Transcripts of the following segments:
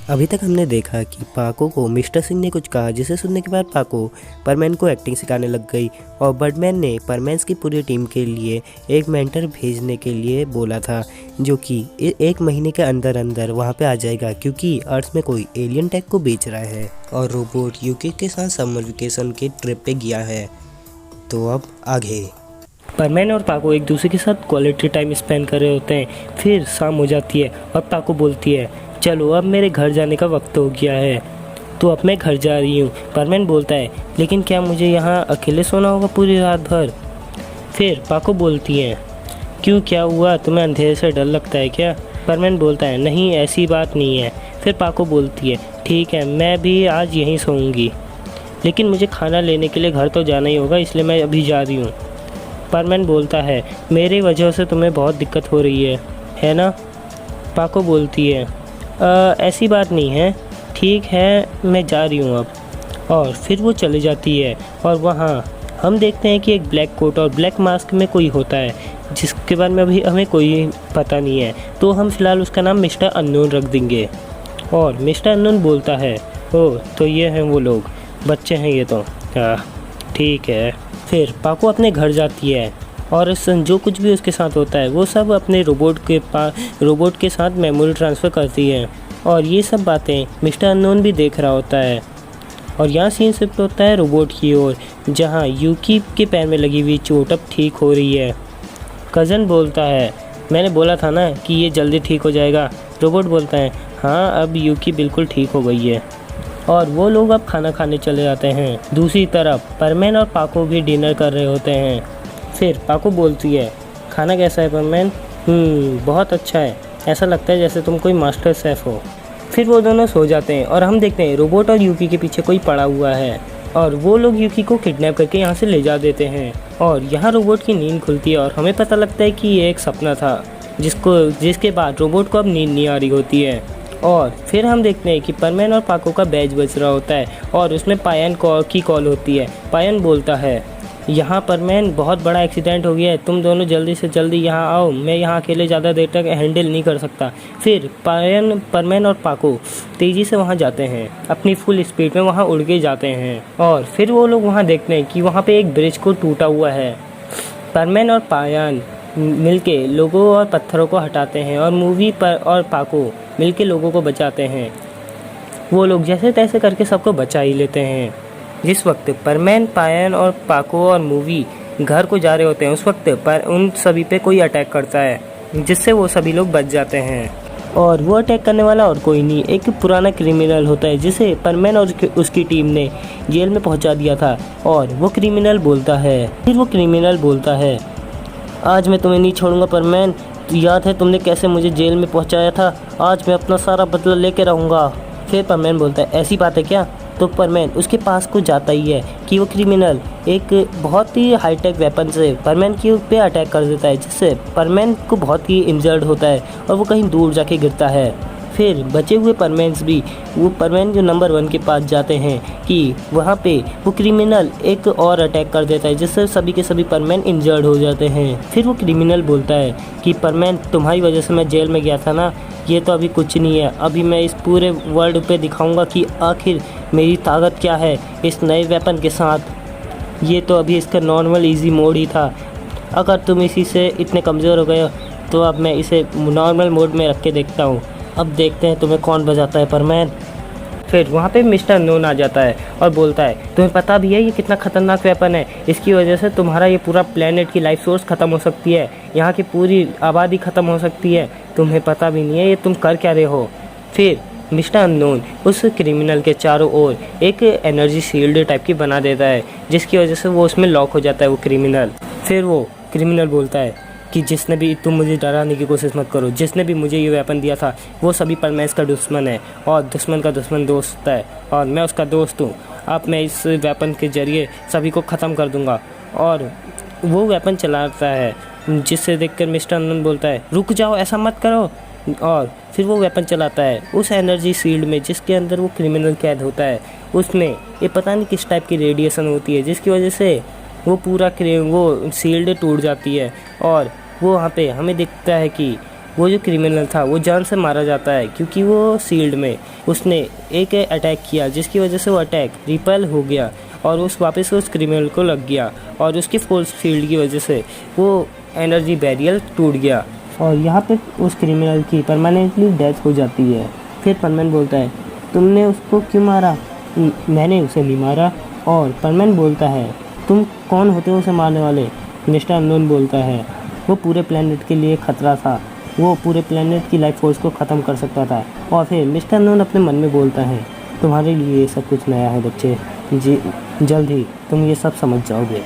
अभी तक हमने देखा कि पाको को मिस्टर सिंह ने कुछ कहा, जिसे सुनने के बाद पाको परमैन को एक्टिंग सिखाने लग गई और बर्डमैन ने परमैन्स की पूरी टीम के लिए एक मेंटर भेजने के लिए बोला था, जो कि 1 महीने के अंदर अंदर वहां पे आ जाएगा, क्योंकि अर्थ में कोई एलियन टेक को बेच रहा है और रोबोट यूकी के साथ समर वेकेशन के ट्रिप पे गया है। तो अब आगे परमैन और पाको एक दूसरे के साथ क्वालिटी टाइम स्पेंड कर रहे होते हैं। फिर शाम हो जाती है और पाको बोलती है, चलो अब मेरे घर जाने का वक्त हो गया है, तो अब मैं घर जा रही हूँ। परमैन बोलता है, लेकिन क्या मुझे यहाँ अकेले सोना होगा पूरी रात भर? फिर पाको बोलती है, क्यों, क्या हुआ, तुम्हें अंधेरे से डर लगता है क्या? परमैन बोलता है, नहीं ऐसी बात नहीं है। फिर पाको बोलती है, ठीक है, मैं भी आज यहीं सोऊंगी, लेकिन मुझे खाना लेने के लिए घर तो जाना ही होगा, इसलिए मैं अभी जा रही हूँ। परमैन बोलता है, मेरी वजह से तुम्हें बहुत दिक्कत हो रही है ना? पाको बोलती है, ऐसी बात नहीं है, ठीक है, मैं जा रही हूँ अब। और फिर वो चली जाती है और वहाँ हम देखते हैं कि एक ब्लैक कोट और ब्लैक मास्क में कोई होता है, जिसके बारे में अभी हमें कोई पता नहीं है, तो हम फ़िलहाल उसका नाम मिस्टर अननोन रख देंगे। और मिस्टर अननोन बोलता है, ओह तो ये हैं वो लोग, बच्चे हैं ये तो, ठीक है। फिर पाको अपने घर जाती है और जो कुछ भी उसके साथ होता है वो सब अपने रोबोट के साथ मेमोरी ट्रांसफ़र करती है, और ये सब बातें मिस्टर अननोन भी देख रहा होता है। और यहाँ सीन शिफ्ट होता है रोबोट की ओर, जहाँ यूकी के पैर में लगी हुई चोट अब ठीक हो रही है। कज़न बोलता है, मैंने बोला था ना कि ये जल्दी ठीक हो जाएगा। रोबोट बोलता है, हाँ अब यूकी बिल्कुल ठीक हो गई है। और वो लोग अब खाना खाने चले जाते हैं। दूसरी तरफ परमैन और पाको भी डिनर कर रहे होते हैं। फिर पाको बोलती है, खाना कैसा है परमैन? बहुत अच्छा है, ऐसा लगता है जैसे तुम कोई मास्टर शेफ़ हो। फिर वो दोनों सो जाते हैं और हम देखते हैं रोबोट और यूकी के पीछे कोई पड़ा हुआ है, और वो लोग यूकी को किडनैप करके यहाँ से ले जा देते हैं। और यहाँ रोबोट की नींद खुलती है और हमें पता लगता है कि ये एक सपना था, जिसके बाद रोबोट को अब नींद नहीं आ रही होती है। और फिर हम देखते हैं कि परमैन और पाको का बैच बज रहा होता है और उसमें पायन की कॉल होती है। पायन बोलता है, यहाँ परमैन बहुत बड़ा एक्सीडेंट हो गया है, तुम दोनों जल्दी से जल्दी यहाँ आओ, मैं यहाँ अकेले ज़्यादा देर तक हैंडल नहीं कर सकता। फिर परमैन और पाको तेज़ी से वहाँ जाते हैं, अपनी फुल स्पीड में वहाँ उड़ के जाते हैं। और फिर वो लोग वहाँ देखते हैं कि वहाँ पे एक ब्रिज को टूटा हुआ है। परमैन और पायन मिलके लोगों और पत्थरों को हटाते हैं और मूवी पर और पाको मिलके लोगों को बचाते हैं। वो लोग जैसे तैसे करके सबको बचा ही लेते हैं। जिस वक्त परमैन, पायन और पाको और मूवी घर को जा रहे होते हैं, उस वक्त पर उन सभी पे कोई अटैक करता है, जिससे वो सभी लोग बच जाते हैं। और वो अटैक करने वाला और कोई नहीं, एक पुराना क्रिमिनल होता है, जिसे परमैन और उसकी टीम ने जेल में पहुंचा दिया था। और वो क्रिमिनल बोलता है, आज मैं तुम्हें नहीं छोड़ूंगा परमैन, याद है तुमने कैसे मुझे जेल में पहुंचाया था? आज मैं अपना सारा बदला लेके रहूँगा। फिर परमैन बोलता है, ऐसी बात है क्या? तो परमैन उसके पास को जाता ही है कि वो क्रिमिनल एक बहुत ही हाईटेक वेपन से परमैन के पे अटैक कर देता है, जिससे परमैन को बहुत ही इंजर्ड होता है और वो कहीं दूर जाके गिरता है। फिर बचे हुए परमैन्स भी वो परमैन जो नंबर 1 के पास जाते हैं कि वहाँ पे वो क्रिमिनल एक और अटैक कर देता है, जिससे सभी के सभी परमैन इंजर्ड हो जाते हैं। फिर वो क्रिमिनल बोलता है कि परमैन, तुम्हारी वजह से मैं जेल में गया था ना, ये तो अभी कुछ नहीं है, अभी मैं इस पूरे वर्ल्ड पे दिखाऊंगा कि आखिर मेरी ताकत क्या है इस नए वेपन के साथ। ये तो अभी इसका नॉर्मल ईजी मोड ही था, अगर तुम इसी से इतने कमज़ोर हो गए तो अब मैं इसे नॉर्मल मोड में रख के देखता हूँ, अब देखते हैं तुम्हें कौन बजाता है परमैन। फिर वहाँ पे मिस्टर अननोन आ जाता है और बोलता है, तुम्हें पता भी है ये कितना ख़तरनाक वेपन है, इसकी वजह से तुम्हारा ये पूरा प्लेनेट की लाइफ सोर्स ख़त्म हो सकती है, यहाँ की पूरी आबादी ख़त्म हो सकती है, तुम्हें पता भी नहीं है ये तुम कर क्या रहे हो। फिर मिस्टर अननोन उस क्रिमिनल के चारों ओर एक एनर्जी शील्ड टाइप की बना देता है, जिसकी वजह से वो उसमें लॉक हो जाता है वो क्रिमिनल। फिर वो क्रिमिनल बोलता है कि जिसने भी, तुम मुझे डराने की कोशिश मत करो, जिसने भी मुझे ये वेपन दिया था वो सभी परमैन का दुश्मन है, और दुश्मन का दुश्मन दोस्त है, और मैं उसका दोस्त हूँ। अब मैं इस वेपन के ज़रिए सभी को ख़त्म कर दूँगा। और वो वेपन चलाता है, जिससे देखकर मिस्टर अननोन बोलता है, रुक जाओ, ऐसा मत करो। और फिर वो वेपन चलाता है उस एनर्जी शील्ड में, जिसके अंदर वो क्रिमिनल कैद होता है। उसमें ये पता नहीं किस टाइप की रेडिएशन होती है, जिसकी वजह से वो शील्ड टूट जाती है। और वो वहाँ पे हमें दिखता है कि वो जो क्रिमिनल था वो जान से मारा जाता है, क्योंकि वो सील्ड में उसने एक अटैक किया जिसकी वजह से वो अटैक रिपेल हो गया और वापस उस क्रिमिनल को लग गया और उसकी फोर्स फील्ड की वजह से वो एनर्जी बैरियर टूट गया और यहाँ पे उस क्रिमिनल की परमानेंटली डेथ हो जाती है। फिर परमैन बोलता है, तुमने उसको क्यों मारा? मैंने उसे नहीं मारा। और परमैन बोलता है, तुम कौन होते हो उसे मारने वाले? मिस्टर अननोन बोलता है, वो पूरे प्लेनेट के लिए खतरा था, वो पूरे प्लेनेट की लाइफ फोर्स को ख़त्म कर सकता था। और फिर मिस्टर अननोन अपने मन में बोलता है, तुम्हारे लिए ये सब कुछ नया है बच्चे, जी जल्द ही तुम ये सब समझ जाओगे।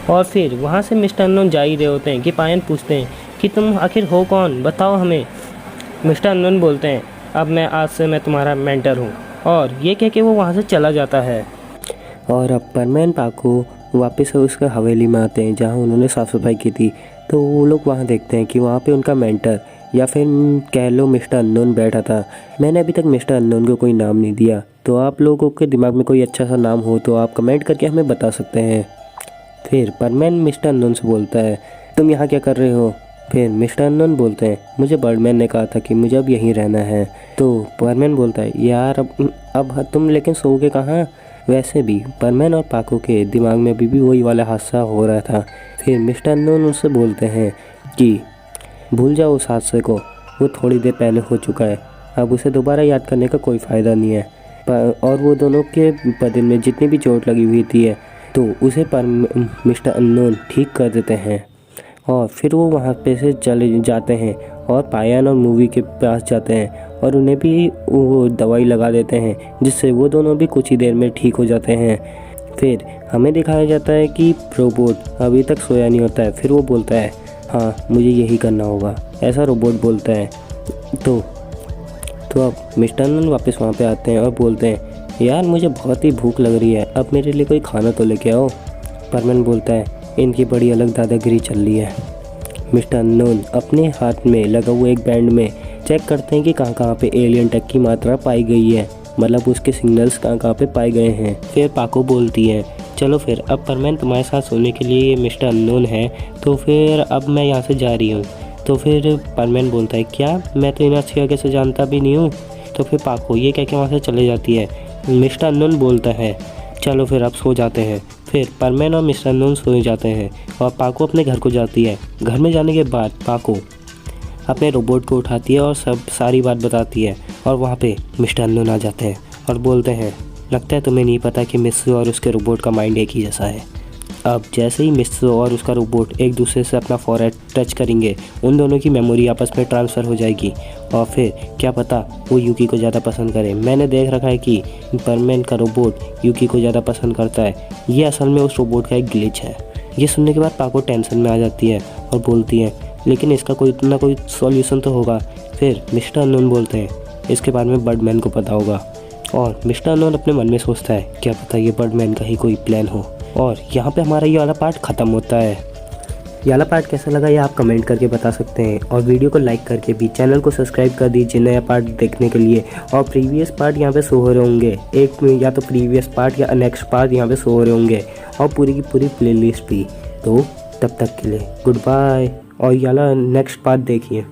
और फिर वहाँ से मिस्टर अननोन जा ही रहे होते हैं कि पायन पूछते हैं कि तुम आखिर हो कौन, बताओ हमें। मिस्टर अननोन बोलते हैं, अब मैं आज से मैं तुम्हारा मेंटर हूँ। और ये कह के वो वहाँ से चला जाता है। और अब परमैन पाको वापस उसके हवेली में आते हैं जहाँ उन्होंने साफ़ सफाई की थी। तो वो लोग वहाँ देखते हैं कि वहाँ पे उनका मेंटर या फिर कह लो मिस्टर अननोन बैठा था। मैंने अभी तक मिस्टर अननोन को कोई नाम नहीं दिया, तो आप लोगों के दिमाग में कोई अच्छा सा नाम हो तो आप कमेंट करके हमें बता सकते हैं। फिर परमैन मिस्टर अननोन से बोलता है, तुम यहाँ क्या कर रहे हो? फिर मिस्टर अननोन बोलते हैं, मुझे बर्डमैन ने कहा था कि मुझे अब यहीं रहना है। तो परमैन बोलता है, यार अब तुम लेकिन सोओगे कहाँ? वैसे भी परमैन और पाको के दिमाग में अभी भी वही वाला हादसा हो रहा था। फिर मिस्टर अननोन उनसे बोलते हैं कि भूल जाओ उस हादसे को, वो थोड़ी देर पहले हो चुका है, अब उसे दोबारा याद करने का कोई फ़ायदा नहीं है। और वो दोनों के बदन में जितनी भी चोट लगी हुई थी तो उसे मिस्टर अननोन ठीक कर देते हैं। और फिर वो वहाँ पे से चले जाते हैं और पायन और मूवी के पास जाते हैं और उन्हें भी वो दवाई लगा देते हैं जिससे वो दोनों भी कुछ ही देर में ठीक हो जाते हैं। फिर हमें दिखाया जाता है कि रोबोट अभी तक सोया नहीं होता है। फिर वो बोलता है, हाँ मुझे यही करना होगा, ऐसा रोबोट बोलता है। तो अब मिस्टर अननोन वापस वहाँ पे आते हैं और बोलते हैं, यार मुझे बहुत ही भूख लग रही है, अब मेरे लिए कोई खाना तो लेके आओ। परमैन बोलता है, इनकी बड़ी अलग दादागिरी चल रही है। मिस्टर अननोन अपने हाथ में लगा हुआ एक बैंड में चेक करते हैं कि कहाँ कहाँ पे एलियन टक की मात्रा पाई गई है, मतलब उसके सिग्नल्स कहाँ कहाँ पे पाए गए हैं। फिर पाको बोलती है, चलो फिर अब परमैन तुम्हारे साथ सोने के लिए ये मिस्टर अननोन है, तो फिर अब मैं यहाँ से जा रही हूँ। तो फिर परमैन बोलता है, क्या मैं तो इन्हें अच्छी जगह से जानता भी नहीं हूँ। तो फिर पाको ये कह के वहाँ से चले जाती है। मिस्टर अननोन बोलता है, चलो फिर अब सो जाते हैं। फिर परमैन और मिस्टर अननोन सो जाते हैं और पाको अपने घर को जाती है। घर में जाने के बाद पाको अपने रोबोट को उठाती है और सारी बात बताती है। और वहाँ पे मिस्टर अननोन आ जाते हैं और बोलते हैं, लगता है तुम्हें नहीं पता कि मिस्सू और उसके रोबोट का माइंड एक ही जैसा है। अब जैसे ही मिस्सू और उसका रोबोट एक दूसरे से अपना फॉरहेड टच करेंगे, उन दोनों की मेमोरी आपस में ट्रांसफ़र हो जाएगी और फिर क्या पता वो यूकी को ज़्यादा पसंद करे। मैंने देख रखा है कि परमैन का रोबोट यूकी को ज़्यादा पसंद करता है। ये असल में उस रोबोट का एक ग्लिच है। ये सुनने के बाद पाको टेंशन में आ जाती है और बोलती है, लेकिन इसका कोई ना कोई सॉल्यूशन तो होगा। फिर मिस्टर अननोन बोलते हैं, इसके बारे में बर्डमैन को पता होगा। और मिस्टर अननोन अपने मन में सोचता है, क्या पता ये बर्डमैन का ही कोई प्लान हो। और यहाँ पे हमारा ये वाला पार्ट ख़त्म होता है। ये वाला पार्ट कैसा लगा ये आप कमेंट करके बता सकते हैं और वीडियो को लाइक करके भी चैनल को सब्सक्राइब कर दीजिए नया पार्ट देखने के लिए। और प्रीवियस पार्ट यहाँ पे शो हो रहे होंगे, एक या तो प्रीवियस पार्ट या नेक्स्ट पार्ट यहाँ पे शो हो रहे होंगे और पूरी की पूरी प्लेलिस्ट भी। तो तब तक के लिए गुड बाय और ये वाला नेक्स्ट पार्ट देखिए।